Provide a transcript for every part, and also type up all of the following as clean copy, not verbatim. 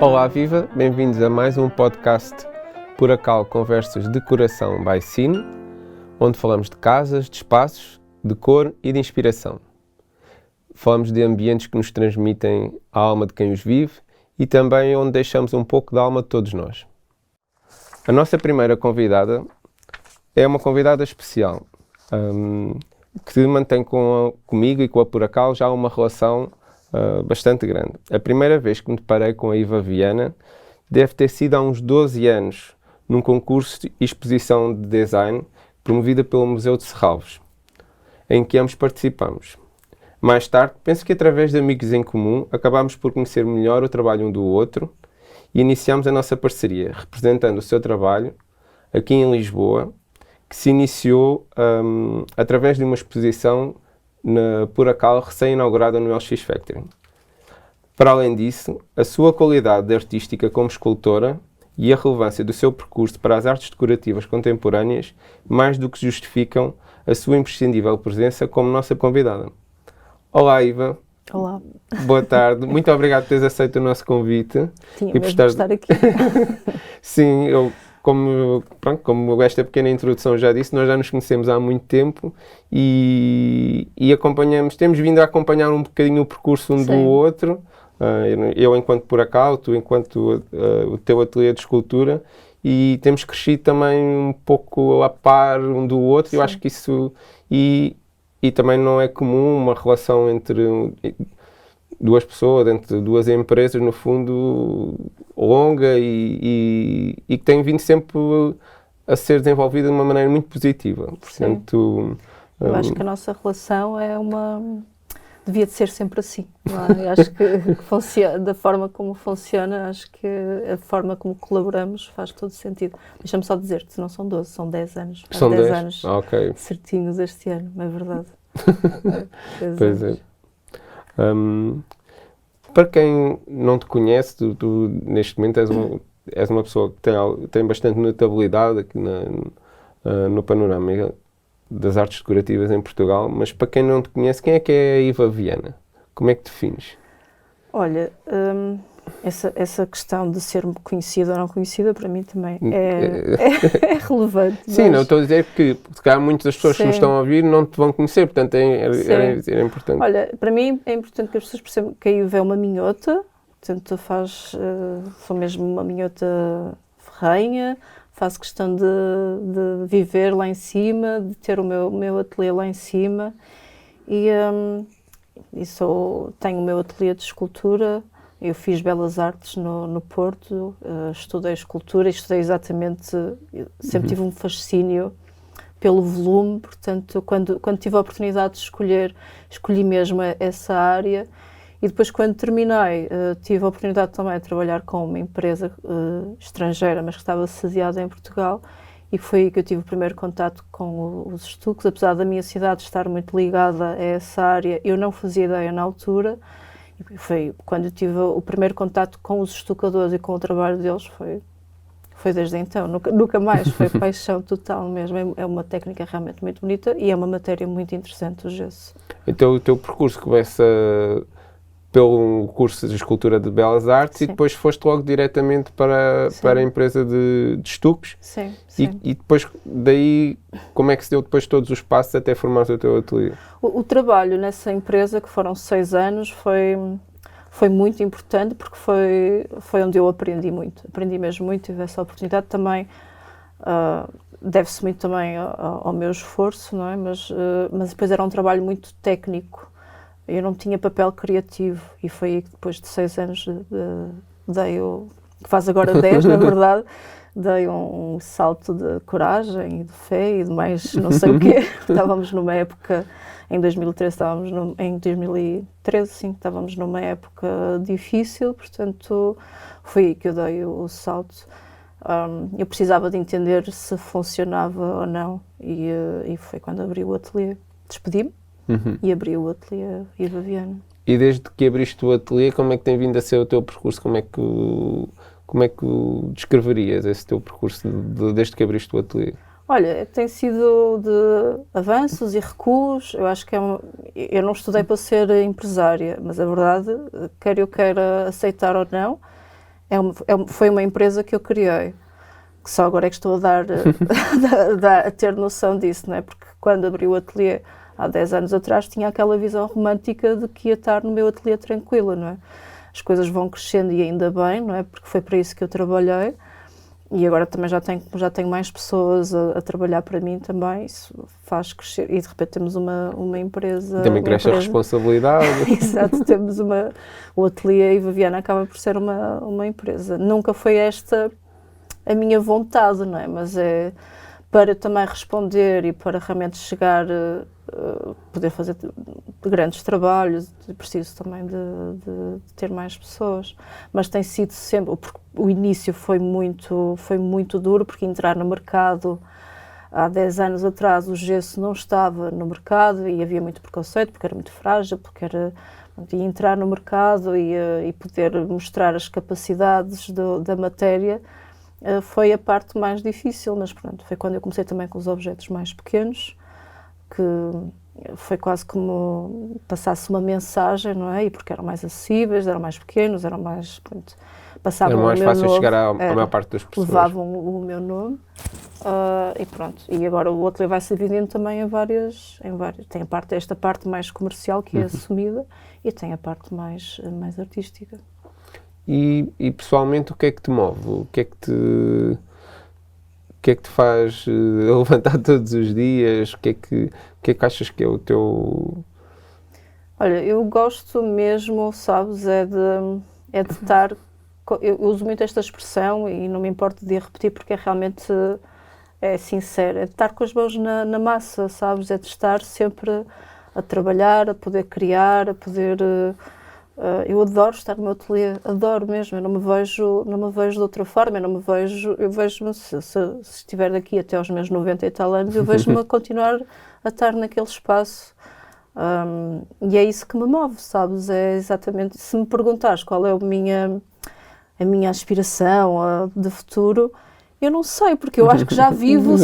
Olá, viva! Bem-vindos a mais um podcast Puracal Conversas de Coração by Cine, onde falamos de casas, de espaços, de cor e de inspiração. Falamos de ambientes que nos transmitem a alma de quem os vive e também onde deixamos um pouco da alma de todos nós. A nossa primeira convidada é uma convidada especial, que mantém comigo e com a Puracal já uma relação bastante grande. A primeira vez que me deparei com a Iva Viana deve ter sido há uns 12 anos, num concurso de exposição de design promovida pelo Museu de Serralves, em que ambos participamos. Mais tarde, penso que através de amigos em comum, acabámos por conhecer melhor o trabalho um do outro e iniciámos a nossa parceria, representando o seu trabalho aqui em Lisboa, que se iniciou através de uma exposição na Puracal, recém-inaugurada no LX Factory. Para além disso, a sua qualidade artística como escultora e a relevância do seu percurso para as artes decorativas contemporâneas mais do que justificam a sua imprescindível presença como nossa convidada. Olá, Iva. Olá. Boa tarde. Muito obrigado por teres aceito o nosso convite. Tinha mesmo de estar aqui. Sim, como esta pequena introdução já disse, nós já nos conhecemos há muito tempo e temos vindo a acompanhar um bocadinho o percurso um do outro, eu enquanto Puracal, tu enquanto o teu ateliê de escultura, e temos crescido também um pouco a par um do outro. Eu acho que isso, e também não é comum uma relação entre duas pessoas, entre duas empresas, no fundo, longa e que tem vindo sempre a ser desenvolvida de uma maneira muito positiva. Portanto, eu acho que a nossa relação devia de ser sempre assim. Não é? Eu acho que funciona, da forma como funciona, acho que a forma como colaboramos faz todo sentido. Deixa-me só dizer-te, não são 12, são 10 anos. São 10 anos certinhos este ano, não é verdade? Pois é. Para quem não te conhece, tu neste momento és uma pessoa que tem bastante notabilidade aqui no panorama das artes decorativas em Portugal, mas para quem não te conhece, quem é que é a Iva Viana? Como é que defines? Olha, essa questão de ser conhecida ou não conhecida, para mim também é relevante. Sim, não estou a dizer que se calhar muitas das pessoas que nos estão a ouvir não te vão conhecer, portanto era importante. Olha, para mim é importante que as pessoas percebam que a Iva é uma minhota, portanto sou mesmo uma minhota ferrenha, faço questão de viver lá em cima, de ter o meu ateliê lá em cima e tenho o meu ateliê de escultura. Eu fiz Belas Artes no Porto, estudei escultura e estudei sempre tive um fascínio pelo volume, portanto, quando tive a oportunidade de escolhi mesmo essa área. E depois, quando terminei, tive a oportunidade também de trabalhar com uma empresa estrangeira, mas que estava sediada em Portugal, e foi aí que eu tive o primeiro contacto com os estuques. Apesar da minha cidade estar muito ligada a essa área, eu não fazia ideia na altura. Foi quando eu tive o primeiro contacto com os estucadores e com o trabalho deles, foi desde então, nunca mais, foi paixão total mesmo. É uma técnica realmente muito bonita e é uma matéria muito interessante, o gesso. Então o teu percurso começa pelo curso de Escultura de Belas Artes e depois foste logo diretamente para a empresa de estuques. Sim. E depois daí, como é que se deu depois todos os passos até formar o teu ateliê? O trabalho nessa empresa, que foram 6 anos, foi muito importante porque foi onde eu aprendi muito. Aprendi mesmo muito, tive essa oportunidade também. Deve-se muito também ao meu esforço, não é? Mas depois era um trabalho muito técnico. Eu não tinha papel criativo e foi aí que depois de 6 anos que faz agora 10, na verdade, dei um salto de coragem e de fé e de mais não sei o quê. Estávamos numa época, em 2013, estávamos numa época difícil, portanto foi aí que eu dei o salto. Eu precisava de entender se funcionava ou não e foi quando abri o ateliê. Despedi-me. E abri o ateliê Iva Viana. E desde que abriste o ateliê, como é que tem vindo a ser o teu percurso? Como é que descreverias esse teu percurso desde que abriste o ateliê? Olha, tem sido de avanços e recuos. Eu acho que eu não estudei para ser empresária, mas a verdade, quer eu queira aceitar ou não, foi uma empresa que eu criei, que só agora é que estou a ter noção disso, não é? Porque quando abri o ateliê há 10 anos atrás tinha aquela visão romântica de que ia estar no meu ateliê tranquila, não é? As coisas vão crescendo e ainda bem, não é? Porque foi para isso que eu trabalhei. E agora também já tenho mais pessoas a trabalhar para mim também, isso faz crescer. E de repente temos uma empresa... Também cresce a responsabilidade. Exato, temos o ateliê e a Viviana acaba por ser uma empresa. Nunca foi esta a minha vontade, não é? Mas é para também responder e para realmente chegar, poder fazer grandes trabalhos, preciso também de ter mais pessoas. Mas tem sido sempre, porque o início foi muito duro, porque entrar no mercado, há 10 anos atrás o gesso não estava no mercado e havia muito preconceito, porque era muito frágil, porque era... E entrar no mercado e poder mostrar as capacidades da matéria, foi a parte mais difícil, mas pronto, foi quando eu comecei também com os objetos mais pequenos, que foi quase como passasse uma mensagem, não é? E porque eram mais acessíveis, eram mais pequenos, eram mais... Pronto, passavam era mais o meu fácil nome, chegar à maior parte das pessoas. Levavam o meu nome e pronto. E agora o ateliê vai se dividindo também em várias... Tem esta parte mais comercial, que é assumida, e tem a parte mais artística. E pessoalmente, o que é que te move? O que é que te faz levantar todos os dias? O que é que achas que é o teu... Olha, eu gosto mesmo, sabes, é de estar... Eu uso muito esta expressão e não me importo de a repetir porque realmente é sincero. É de estar com as mãos na massa, sabes? É de estar sempre a trabalhar, a poder criar, a poder... eu adoro estar no meu ateliê, adoro mesmo, eu não me vejo de outra forma, eu vejo-me, se estiver daqui até aos meus 90 e tal anos, eu vejo-me a continuar a estar naquele espaço. E é isso que me move, sabes? É exatamente, se me perguntares qual é a minha aspiração de futuro, eu não sei, porque eu acho que já vivo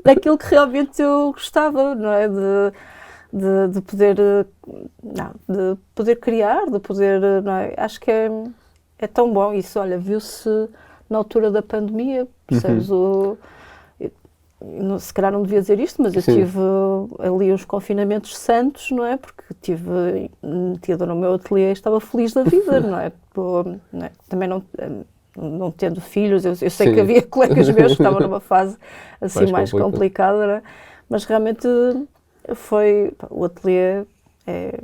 daquilo que realmente eu gostava, não é? De poder criar, de poder, não é? Acho que é tão bom isso. Olha, viu-se na altura da pandemia, percebes? Se calhar não devia dizer isto, mas eu tive ali uns confinamentos santos, não é? Porque tive metida no meu ateliê e estava feliz da vida, não é? Também não tendo filhos, eu sei que havia colegas meus que estavam numa fase assim mais complicada, não é? Mas realmente o ateliê é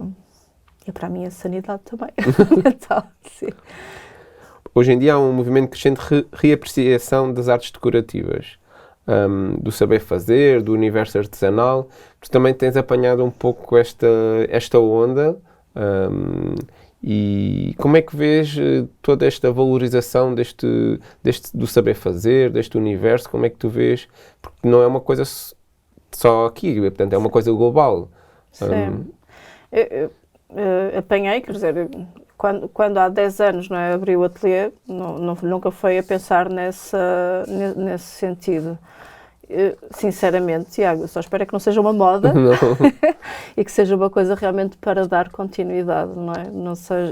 para a minha sanidade também mental, sim. Hoje em dia há um movimento crescente de reapreciação das artes decorativas, do saber fazer, do universo artesanal. Tu também tens apanhado um pouco esta onda, e como é que vês toda esta valorização do saber fazer, deste universo? Como é que tu vês? Porque não é uma coisa só aqui, portanto é uma coisa global. Sim. Eu apanhei, quer dizer, quando há 10 anos, não é, abri o ateliê, nunca foi a pensar nesse sentido. Sinceramente, Tiago, só espero que não seja uma moda e que seja uma coisa realmente para dar continuidade, não é?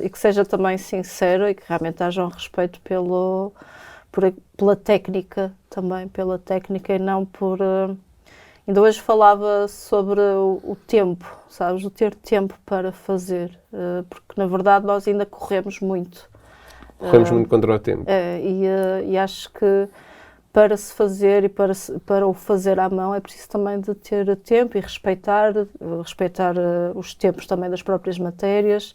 E que seja também sincera e que realmente haja um respeito pela técnica também, pela técnica e não por... Ainda hoje falava sobre o tempo, sabes? O ter tempo para fazer, porque na verdade nós ainda corremos muito. Corremos muito contra o tempo. E acho que para se fazer e para o fazer à mão é preciso também de ter tempo e respeitar os tempos também das próprias matérias.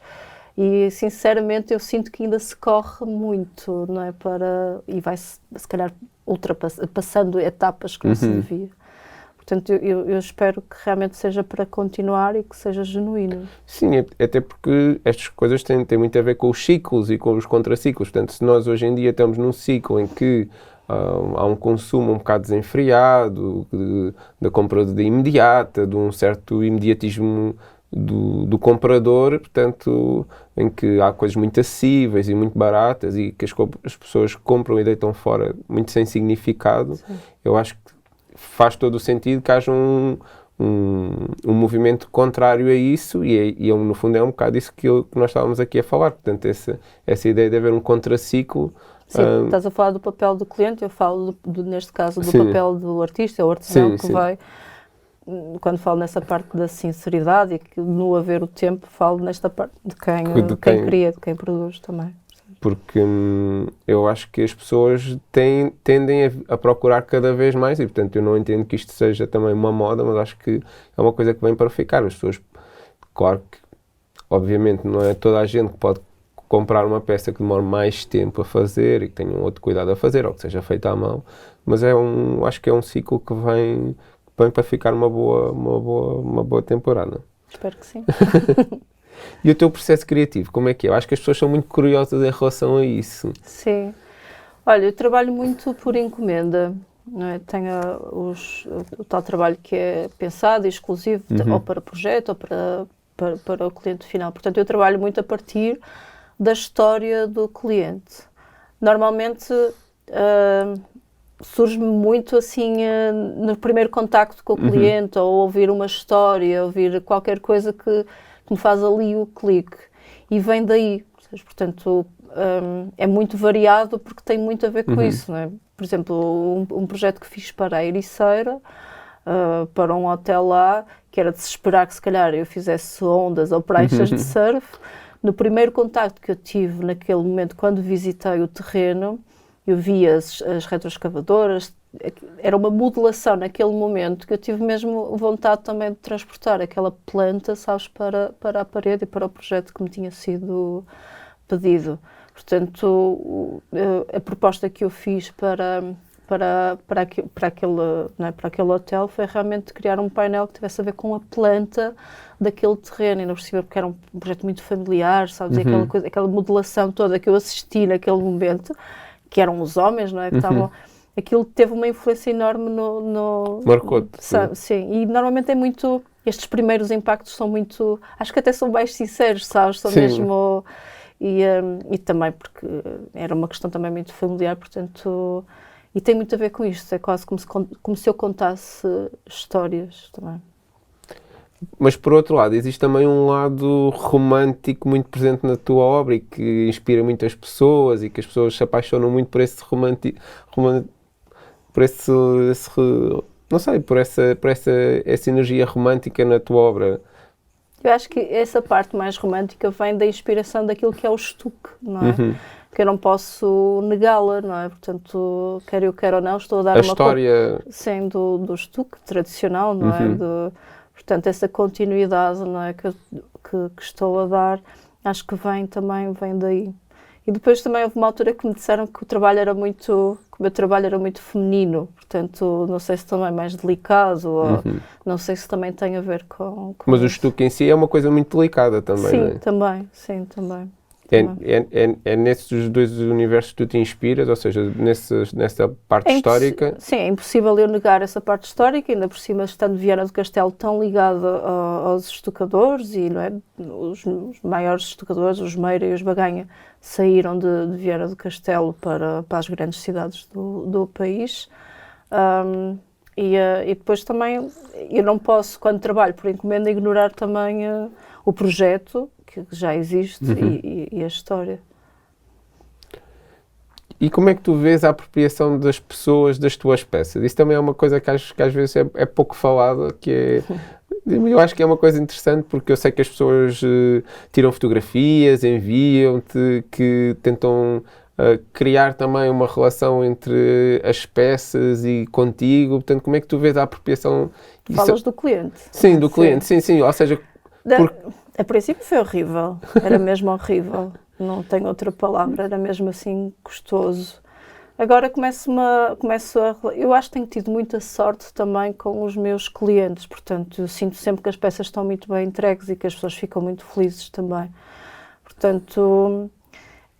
E sinceramente eu sinto que ainda se corre muito, não é? E vai-se se calhar passando etapas que não se devia. Portanto, eu espero que realmente seja para continuar e que seja genuíno. Sim, até porque estas coisas têm muito a ver com os ciclos e com os contraciclos. Portanto, se nós hoje em dia estamos num ciclo em que há um consumo um bocado desenfreado, da compra imediata, de um certo imediatismo do comprador, portanto, em que há coisas muito acessíveis e muito baratas e que as pessoas compram e deitam fora muito sem significado. Sim. Eu acho que faz todo o sentido que haja um movimento contrário a isso e no fundo é um bocado isso que nós estávamos aqui a falar. Portanto, essa ideia de haver um contraciclo. Sim, estás a falar do papel do cliente, eu falo, neste caso, do Sim. papel do artista, o artesão, Sim, que sim. vai, quando falo nessa parte da sinceridade e que no haver o tempo, falo nesta parte de quem cria, de quem produz também. Porque eu acho que as pessoas tendem a procurar cada vez mais e, portanto, eu não entendo que isto seja também uma moda, mas acho que é uma coisa que vem para ficar. As pessoas, claro que, obviamente, não é toda a gente que pode comprar uma peça que demora mais tempo a fazer e que tenha um outro cuidado a fazer, ou que seja feita à mão, mas acho que é um ciclo que vem para ficar uma boa temporada. Espero que sim. E o teu processo criativo, como é que é? Eu acho que as pessoas são muito curiosas em relação a isso. Sim. Olha, eu trabalho muito por encomenda, não é? Tenho o tal trabalho que é pensado e exclusivo, ou para projeto ou para o cliente final. Portanto, eu trabalho muito a partir da história do cliente. Normalmente surge-me muito assim no primeiro contacto com o cliente, ou ouvir uma história, ouvir qualquer coisa que me faz ali o clique. E vem daí. Portanto, é muito variado porque tem muito a ver com isso, não é? Por exemplo, um projeto que fiz para a Ericeira, para um hotel lá, que era de se esperar que se calhar eu fizesse ondas ou pranchas de surf. No primeiro contacto que eu tive naquele momento, quando visitei o terreno, eu vi as retroescavadoras, era uma modelação naquele momento que eu tive mesmo vontade também de transportar aquela planta, sabes, para a parede e para o projeto que me tinha sido pedido. Portanto, a proposta que eu fiz para aquele hotel foi realmente criar um painel que tivesse a ver com a planta daquele terreno, e não perceber porque era um projeto muito familiar, sabes, e aquela modelação toda que eu assisti naquele momento, que eram os homens, não é, que estavam... Aquilo teve uma influência enorme no Marcou-te. Sim, e normalmente é muito... Estes primeiros impactos são muito... Acho que até são mais sinceros, sabes? São mesmo... E também porque era uma questão também muito familiar, portanto... E tem muito a ver com isto. É quase como se eu contasse histórias também. Mas, por outro lado, existe também um lado romântico muito presente na tua obra e que inspira muitas pessoas e que as pessoas se apaixonam muito por esse não sei, por essa energia romântica na tua obra. Eu acho que essa parte mais romântica vem da inspiração daquilo que é o estuque, não é? Que eu não posso negá-la, não é? Portanto, quer eu quer ou não, estou a dar uma história... Sim, do estuque tradicional, não é? Portanto, essa continuidade, não é? Que estou a dar, acho que vem daí. E depois também houve uma altura que me disseram que o meu trabalho era muito feminino, portanto, não sei se também é mais delicado, ou não sei se também tem a ver com Mas isso. o estuque em si é uma coisa muito delicada também, sim, não é? também. É nesses dois universos que tu te inspiras, ou seja, nessa parte histórica? Sim, é impossível eu negar essa parte histórica, ainda por cima estando Viana do Castelo tão ligado aos estucadores, e não é, os maiores estucadores, os Meira e os Baganha, saíram de Viana do Castelo para as grandes cidades do país. E depois também, eu não posso, quando trabalho por encomenda, ignorar também o projeto que já existe e a história. E como é que tu vês a apropriação das pessoas das tuas peças? Isso também é uma coisa que acho que às vezes é pouco falada, que eu acho que é uma coisa interessante porque eu sei que as pessoas tiram fotografias, enviam-te, que tentam criar também uma relação entre as peças e contigo. Portanto, como é que tu vês a apropriação? Falas do cliente? Sim, do cliente, sim. Ou seja... A princípio foi horrível, era mesmo horrível, não tenho outra palavra, era mesmo assim custoso. Agora eu acho que tenho tido muita sorte também com os meus clientes, portanto eu sinto sempre que as peças estão muito bem entregues e que as pessoas ficam muito felizes também. Portanto,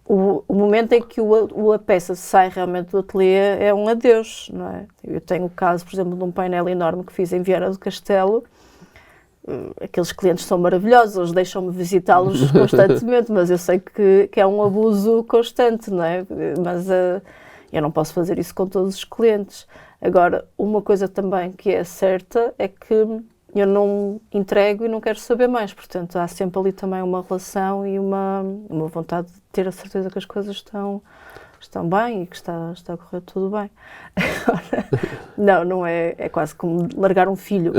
o momento em que a peça sai realmente do ateliê é um adeus, não é? Eu tenho o caso, por exemplo, de um painel enorme que fiz em Viana do Castelo. Aqueles clientes são maravilhosos, eles deixam-me visitá-los constantemente, mas eu sei que é um abuso constante, não é? Mas eu não posso fazer isso com todos os clientes. Agora, uma coisa também que é certa é que eu não entrego e não quero saber mais. Portanto, há sempre ali também uma relação e uma vontade de ter a certeza que as coisas estão bem e que está a correr tudo bem. Não é, é quase como largar um filho,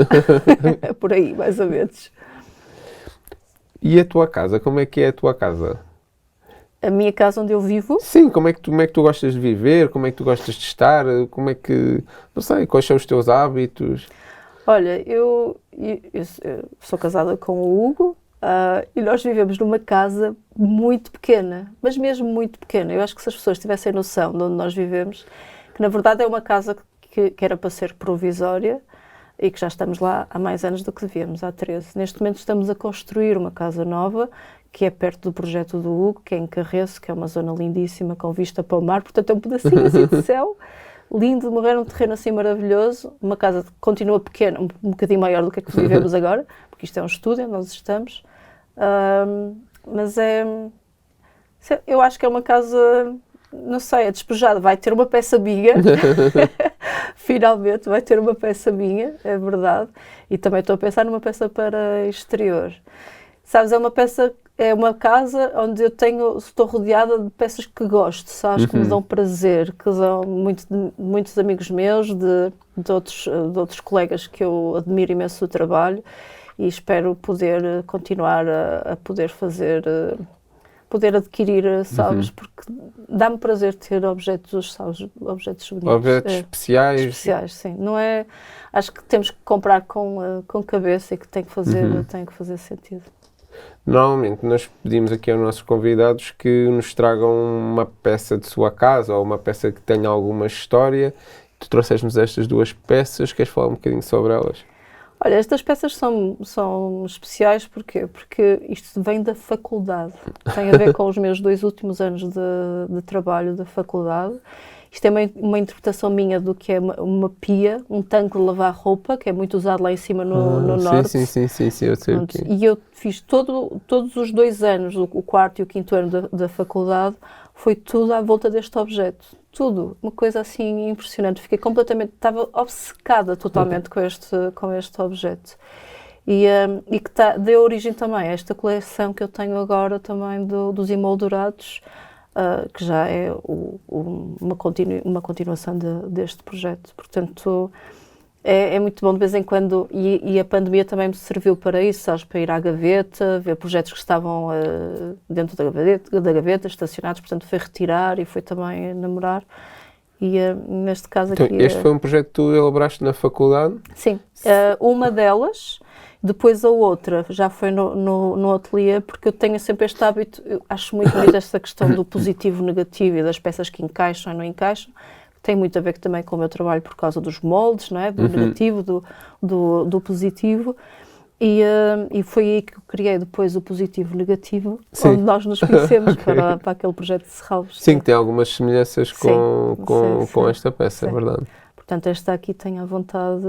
é por aí, mais ou menos. E a tua casa, como é que é a tua casa? A minha casa onde eu vivo? Sim, como é que tu gostas de viver, como é que tu gostas de estar, como é que, não sei, quais são os teus hábitos? Olha, eu sou casada com o Hugo, e nós vivemos numa casa muito pequena, mas mesmo muito pequena. Eu acho que se as pessoas tivessem noção de onde nós vivemos, que na verdade é uma casa que era para ser provisória e que já estamos lá há mais anos do que devíamos, há 13. Neste momento estamos a construir uma casa nova, que é perto do projeto do Hugo, que é em Carreço, que é uma zona lindíssima, com vista para o mar, portanto é um pedacinho assim de céu, lindo, de morrer num terreno assim maravilhoso, uma casa que continua pequena, um bocadinho maior do que a que vivemos agora, porque isto é um estúdio onde nós estamos, mas eu acho que é uma casa, não sei, é despejada, vai ter uma peça minha, finalmente vai ter uma peça minha, é verdade, e também estou a pensar numa peça para exterior. Sabes, é uma casa onde estou rodeada de peças que gosto, sabes, que me dão prazer, que são muitos amigos meus, de outros colegas que eu admiro imenso o trabalho e espero poder continuar a poder fazer, poder adquirir, sabes, porque dá-me prazer ter objetos, sabes, objetos bonitos. Objetos especiais? Especiais, sim. Não é, acho que temos que comprar com cabeça e que tem que fazer sentido. Normalmente nós pedimos aqui aos nossos convidados que nos tragam uma peça de sua casa ou uma peça que tenha alguma história. Tu trouxeste-nos estas duas peças, queres falar um bocadinho sobre elas? Olha, estas peças são especiais porque isto vem da faculdade. Tem a ver com os meus 2 últimos anos de trabalho da faculdade. Isto é uma interpretação minha do que é uma pia, um tanque de lavar roupa, que é muito usado lá em cima no norte. Sim, eu sei o quê. E eu fiz todos os 2 anos, o 4º e o 5º ano da faculdade, foi tudo à volta deste objeto. Tudo. Uma coisa assim impressionante. Estava obcecada totalmente com este objeto. E que deu origem também a esta coleção que eu tenho agora também dos emoldurados, que já é uma continuação deste projeto. Portanto, é muito bom de vez em quando, e a pandemia também me serviu para isso, sabes, para ir à gaveta, ver projetos que estavam dentro da gaveta, estacionados, portanto foi retirar e foi também namorar. E neste caso então, aqui... este foi um projeto que tu elaboraste na faculdade? Sim, uma delas. Depois a outra já foi no ateliê, porque eu tenho sempre este hábito, eu acho muito bonito esta questão do positivo e negativo e das peças que encaixam e não encaixam. Tem muito a ver também com o meu trabalho por causa dos moldes, não é? Do negativo, do positivo. E foi aí que eu criei depois o positivo-negativo, onde nós nos conhecemos para aquele projeto de Serralves. Sim, que tem algumas semelhanças com esta peça, é verdade. Portanto, esta aqui tem à vontade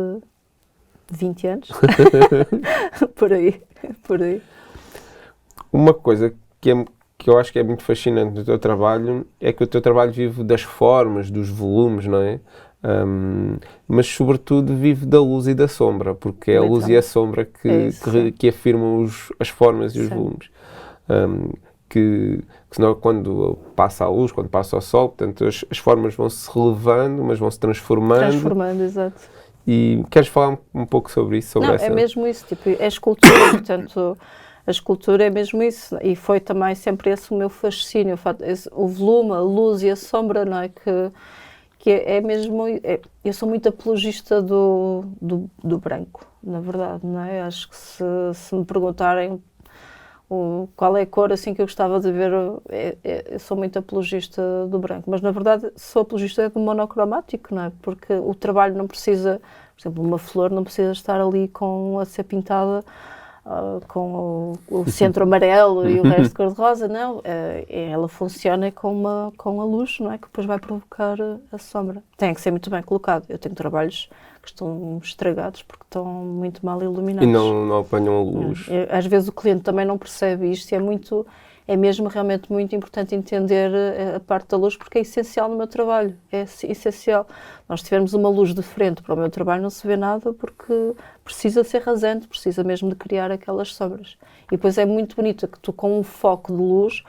20 anos, por aí. Uma coisa que eu acho que é muito fascinante no teu trabalho é que o teu trabalho vive das formas, dos volumes, não é? Mas sobretudo vive da luz e da sombra, porque é a luz e a sombra que afirmam as formas e os volumes. Que senão quando passa a luz, quando passa o sol, portanto as formas vão-se relevando, mas vão-se transformando, exato. E queres falar um pouco sobre isso? É mesmo isso, tipo, é escultura, portanto, a escultura é mesmo isso, e foi também sempre esse o meu fascínio, o volume, a luz e a sombra, não é? Que é mesmo, eu sou muito apologista do branco, na verdade, não é? Acho que se me perguntarem qual é a cor assim que eu gostava de ver, eu sou muito apologista do branco, mas na verdade sou apologista do monocromático, não é? Porque o trabalho não precisa, por exemplo, uma flor não precisa estar ali a ser pintada com o centro amarelo e o resto de cor-de-rosa, não. Ela funciona com a luz, não é? Que depois vai provocar a sombra. Tem que ser muito bem colocado. Eu tenho trabalhos que estão estragados porque estão muito mal iluminados. E não apanham a luz. Às vezes o cliente também não percebe isto e é é mesmo realmente muito importante entender a parte da luz, porque é essencial no meu trabalho, é essencial. Nós tivermos uma luz de frente para o meu trabalho, não se vê nada, porque precisa ser rasante, precisa mesmo de criar aquelas sombras. E depois é muito bonito que tu, com um foco de luz,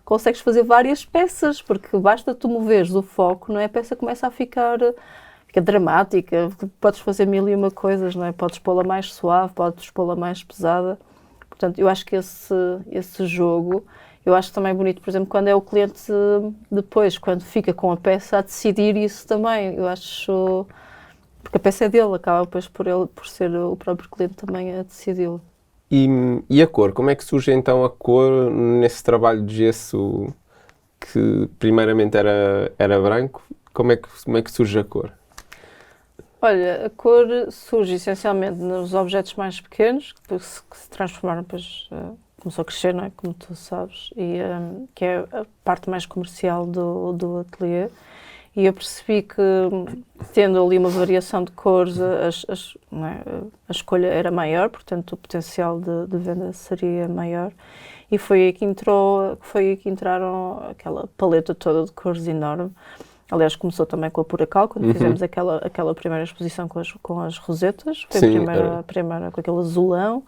consegues fazer várias peças, porque basta tu moveres o foco, não é? A peça começa a fica dramática, podes fazer mil e uma coisas, não é? Podes pô-la mais suave, podes pô-la mais pesada. Portanto, eu acho que esse jogo, eu acho também bonito, por exemplo, quando é o cliente depois, quando fica com a peça, a decidir isso também. Eu acho, porque a peça é dele, acaba depois por ser o próprio cliente também a decidi-lo. E a cor? Como é que surge então a cor nesse trabalho de gesso que primeiramente era branco? Como é que surge a cor? Olha, a cor surge essencialmente nos objetos mais pequenos, que se transformaram, depois começou a crescer, não é? Como tu sabes, e que é a parte mais comercial do ateliê. E eu percebi que, tendo ali uma variação de cores, a escolha era maior, portanto o potencial de venda seria maior. E foi aí que entraram aquela paleta toda de cores enorme. Aliás, começou também com a Puracal, quando fizemos aquela primeira exposição com as rosetas. Foi a primeira com aquele azulão.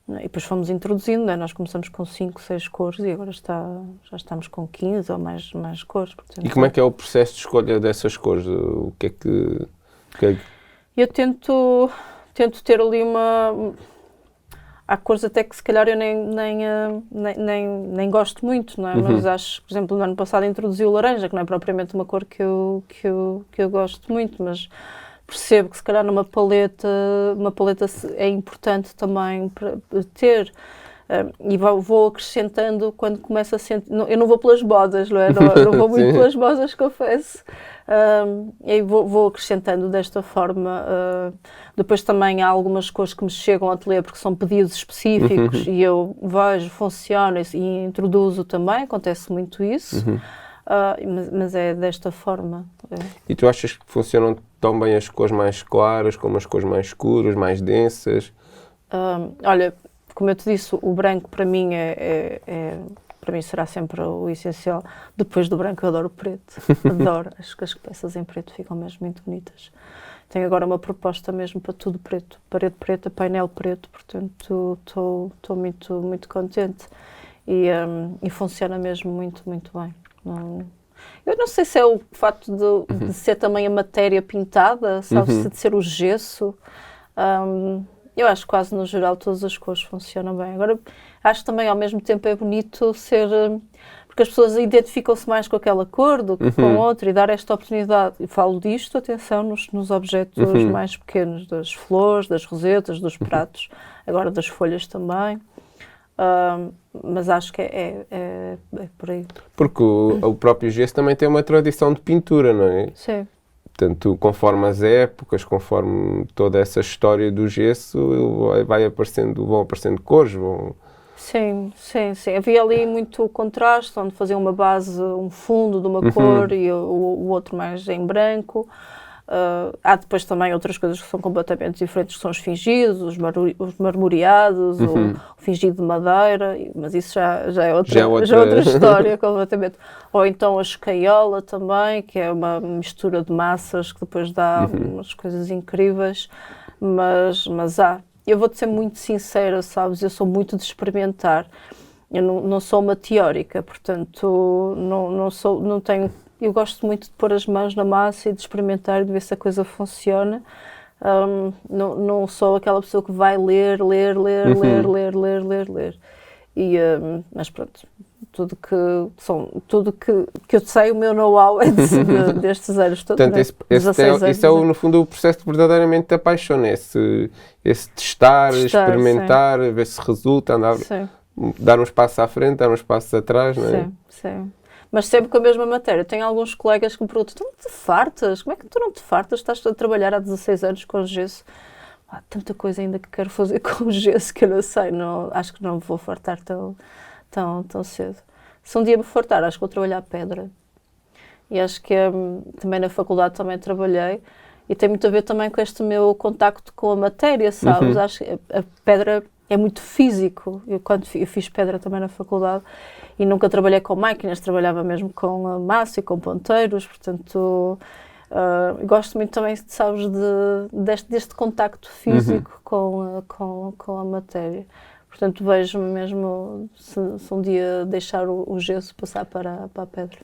E depois fomos introduzindo, né? Nós começamos com 5, 6 cores e agora já estamos com 15 ou mais cores. Portanto, e como é que é o processo de escolha dessas cores? O que é que... Eu tento ter ali há cores até que se calhar eu nem gosto muito, não é? Mas acho, por exemplo, no ano passado introduzi o laranja, que não é propriamente uma cor que eu gosto muito, mas percebo que se calhar uma paleta é importante também para ter. E vou acrescentando quando começo a sentir... Eu não vou pelas bodas, não é? Não vou muito pelas bodas, confesso. E aí vou acrescentando desta forma. Depois também há algumas cores que me chegam ao ateliê porque são pedidos específicos e eu vejo, funciona e introduzo também, acontece muito isso. Mas é desta forma. E tu achas que funcionam tão bem as cores mais claras como as cores mais escuras, mais densas? Olha, como eu te disse, o branco para mim para mim será sempre o essencial. Depois do branco eu adoro o preto. Adoro. Acho que as peças em preto ficam mesmo muito bonitas. Tenho agora uma proposta mesmo para tudo preto. Parede preta, painel preto, portanto estou muito contente. E funciona mesmo muito bem. Eu não sei se é o facto de ser também a matéria pintada, sabe-se, de ser o gesso. Eu acho que quase no geral todas as cores funcionam bem. Agora, acho que também ao mesmo tempo é bonito ser... Porque as pessoas identificam-se mais com aquela cor do que com outra e dar esta oportunidade. E falo disto, atenção, nos objetos mais pequenos, das flores, das rosetas, dos pratos, agora das folhas também. Mas acho que é por aí. Porque o próprio gesso também tem uma tradição de pintura, não é? Sim. Portanto, conforme as épocas, conforme toda essa história do gesso, vão aparecendo cores, Sim. Havia ali muito contraste, onde fazia uma base, um fundo de uma cor e o outro mais em branco. Há depois também outras coisas que são completamente diferentes, que são os fingidos, os marmoreados, o fingido de madeira, mas isso já é outra história completamente. Ou então a escaiola também, que é uma mistura de massas que depois dá umas coisas incríveis, mas há. Eu vou-te ser muito sincera, sabes, eu sou muito de experimentar. Eu não sou uma teórica, portanto, não tenho... Eu gosto muito de pôr as mãos na massa e de experimentar e de ver se a coisa funciona. Não sou aquela pessoa que vai ler. Mas pronto, tudo que eu sei, o meu know-how é destes anos todos. Portanto, esse é no fundo o processo que verdadeiramente te apaixona, esse testar, experimentar, sim. Ver se resulta, dar uns passos à frente, dar uns passos atrás, não é? Sim. Mas sempre com a mesma matéria. Tenho alguns colegas que me perguntam: tu não te fartas? Como é que tu não te fartas? Estás a trabalhar há 16 anos com gesso. Há tanta coisa ainda que quero fazer com gesso que eu não sei. Acho que não me vou fartar tão cedo. Se um dia me fartar, acho que vou trabalhar pedra. E acho que também na faculdade também trabalhei. E tem muito a ver também com este meu contacto com a matéria, sabes? Acho que a pedra é muito físico. Eu fiz pedra também na faculdade e nunca trabalhei com máquinas, trabalhava mesmo com massa e com ponteiros, portanto gosto muito também, sabes, deste contacto físico com a matéria. Portanto, vejo-me mesmo, se um dia deixar o gesso, passar para a pedra.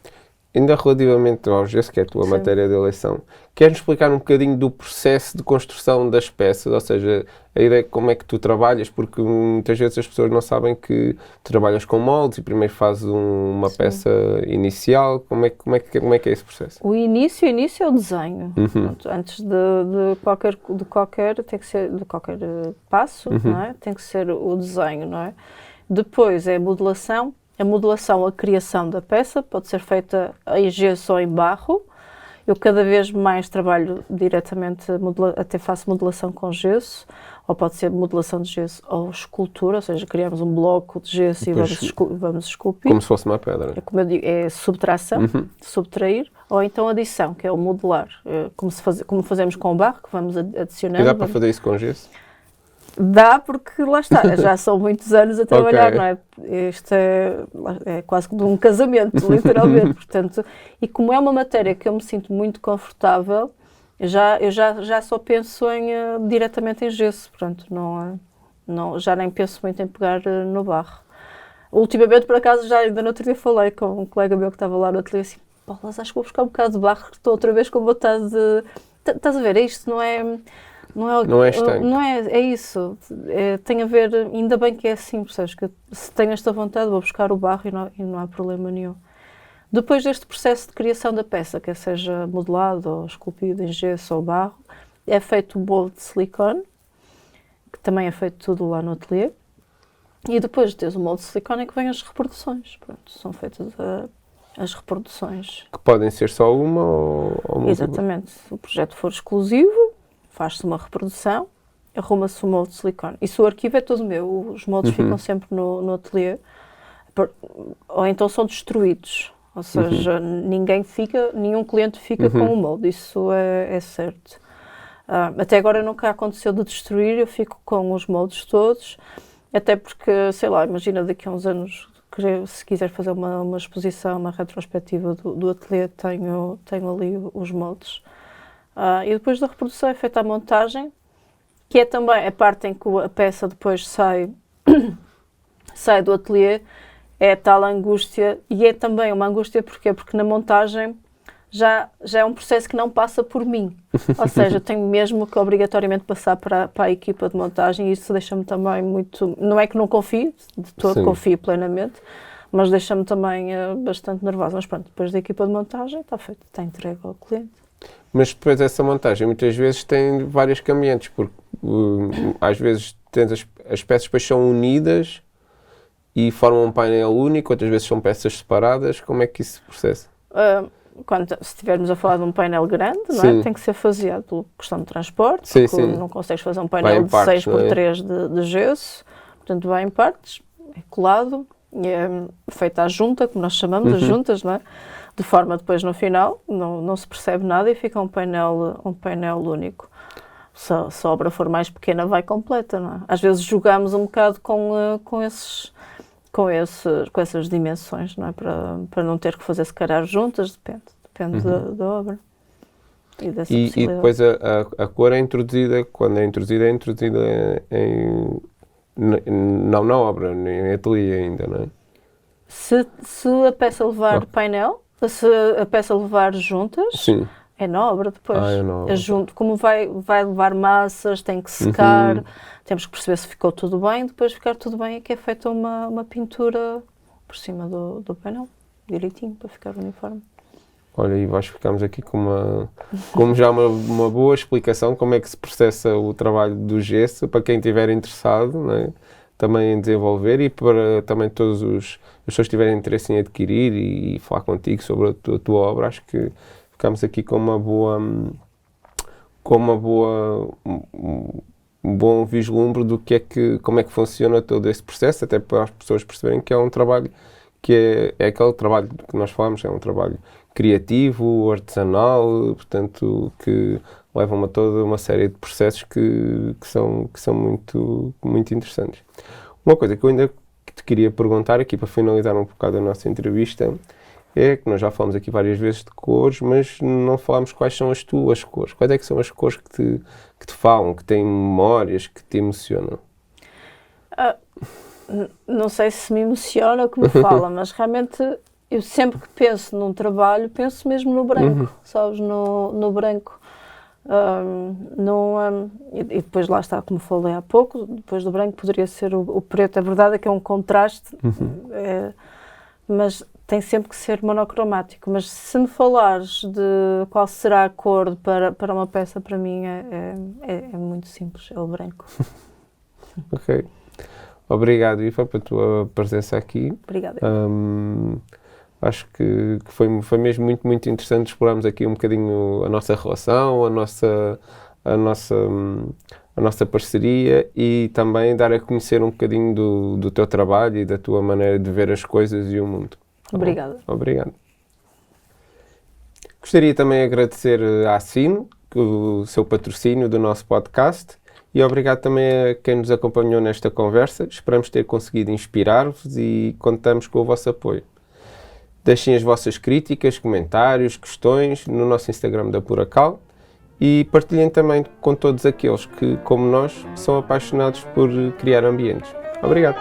Ainda relativamente ao gesso, que é a tua matéria de eleição, queres-nos explicar um bocadinho do processo de construção das peças? Ou seja, a ideia de como é que tu trabalhas, porque muitas vezes as pessoas não sabem que tu trabalhas com moldes e primeiro fazes uma peça inicial. Como é que é esse processo? O início é o desenho. Pronto, antes de qualquer tem que ser de qualquer passo, não é? Tem que ser o desenho, não é? Depois é a modelação. A modelação, a criação da peça pode ser feita em gesso ou em barro. Eu cada vez mais trabalho diretamente, até faço modelação com gesso, ou pode ser modelação de gesso ou escultura, ou seja, criamos um bloco de gesso e vamos esculpir. Como se fosse uma pedra. Como eu digo, é subtração, subtrair, ou então adição, que é o modelar, como fazemos com o barro, que vamos adicionando. E dá para fazer isso com gesso? Dá, porque lá está, já são muitos anos a trabalhar, não é? Isto é quase como um casamento, literalmente, portanto, e como é uma matéria que eu me sinto muito confortável, eu já só penso diretamente em gesso, portanto, já nem penso muito em pegar no barro. Ultimamente, por acaso, ainda no outro dia falei com um colega meu que estava lá no ateliê, assim, Paulas, acho que vou buscar um bocado de barro, que estou outra vez com vontade de... Estás a ver, isto não é... Não é estanque. Não é isso. Tem a ver, ainda bem que é assim, percebes? Que se tenho esta vontade, vou buscar o barro e não há problema nenhum. Depois deste processo de criação da peça, quer seja modelado ou esculpido em gesso ou barro, é feito um molde de silicone, que também é feito tudo lá no ateliê. E depois de teres o molde de silicone é que vêm as reproduções. Pronto, são feitas as reproduções. Que podem ser só uma ou múltiplas. Exatamente. Se o projeto for exclusivo, faz-se uma reprodução, arruma-se o molde de silicone. Isso o arquivo é todo meu, os moldes ficam sempre no ateliê, ou então são destruídos, ou seja, nenhum cliente fica com o molde, isso é certo. Até agora nunca aconteceu de destruir, eu fico com os moldes todos, até porque, sei lá, imagina daqui a uns anos, se quiser fazer uma exposição, uma retrospectiva do ateliê, tenho ali os moldes. E depois da reprodução é feita a montagem, que é também a parte em que a peça depois sai do ateliê, é a tal angústia, e é também uma angústia porquê? Porque na montagem já é um processo que não passa por mim, ou seja, tenho mesmo que obrigatoriamente passar para a equipa de montagem, e isso deixa-me também muito, não é que não confio, de todo confio plenamente, mas deixa-me também bastante nervosa. Mas pronto, depois da equipa de montagem está feito, está entregue ao cliente. Mas depois essa montagem muitas vezes tem várias cambiantes, porque às vezes as peças depois são unidas e formam um painel único, outras vezes são peças separadas. Como é que isso se processa? Se estivermos a falar de um painel grande, não é? Tem que ser faseado por questão de transporte, porque não consegues fazer um painel de 6x3 de gesso, portanto vai em partes, é colado, é feita à junta, como nós chamamos, as juntas, não é? De forma depois no final não se percebe nada e fica um painel único. Se a obra for mais pequena, vai completa, não é? Às vezes jogamos um bocado com essas dimensões, não é? Para não ter que fazer se calhar juntas, depende da obra. E depois a cor é introduzida, quando é introduzida não na obra, em ateliê ainda, não é? Se a peça levar painel, se a peça levar juntas, é na obra depois. Como vai levar massas, tem que secar, temos que perceber se ficou tudo bem, depois de ficar tudo bem é que é feita uma pintura por cima do painel, direitinho, para ficar uniforme. Olha, e ficamos aqui com já uma boa explicação como é que se processa o trabalho do gesso, para quem estiver interessado, não é? Também em desenvolver, e para também todos as pessoas que tiverem interesse em adquirir e falar contigo sobre a tua obra. Acho que ficamos aqui com um bom vislumbre do como é que funciona todo esse processo, até para as pessoas perceberem que é um trabalho que é aquele trabalho que nós falamos, é um trabalho criativo, artesanal, portanto, que levam a toda uma série de processos que são muito, muito interessantes. Uma coisa que eu ainda te queria perguntar aqui para finalizar um bocado a nossa entrevista é que nós já falamos aqui várias vezes de cores, mas não falámos quais são as tuas cores. Quais é que são as cores que te falam, que têm memórias, que te emocionam? Não sei se me emociona ou que me fala, mas realmente eu sempre que penso num trabalho, penso mesmo no branco, sabes? No branco. E depois lá está, como falei há pouco, depois do branco poderia ser o preto. A verdade é que é um contraste, mas tem sempre que ser monocromático. Mas se me falares de qual será a cor para uma peça, para mim é muito simples, é o branco. Ok. Obrigado, Iva, pela tua presença aqui. Obrigada. Acho que foi mesmo muito, muito interessante explorarmos aqui um bocadinho a nossa relação, a nossa parceria e também dar a conhecer um bocadinho do teu trabalho e da tua maneira de ver as coisas e o mundo. Obrigada. Obrigado. Gostaria também de agradecer à Sino, o seu patrocínio do nosso podcast, e obrigado também a quem nos acompanhou nesta conversa. Esperamos ter conseguido inspirar-vos e contamos com o vosso apoio. Deixem as vossas críticas, comentários, questões no nosso Instagram da Puracal e partilhem também com todos aqueles que, como nós, são apaixonados por criar ambientes. Obrigado!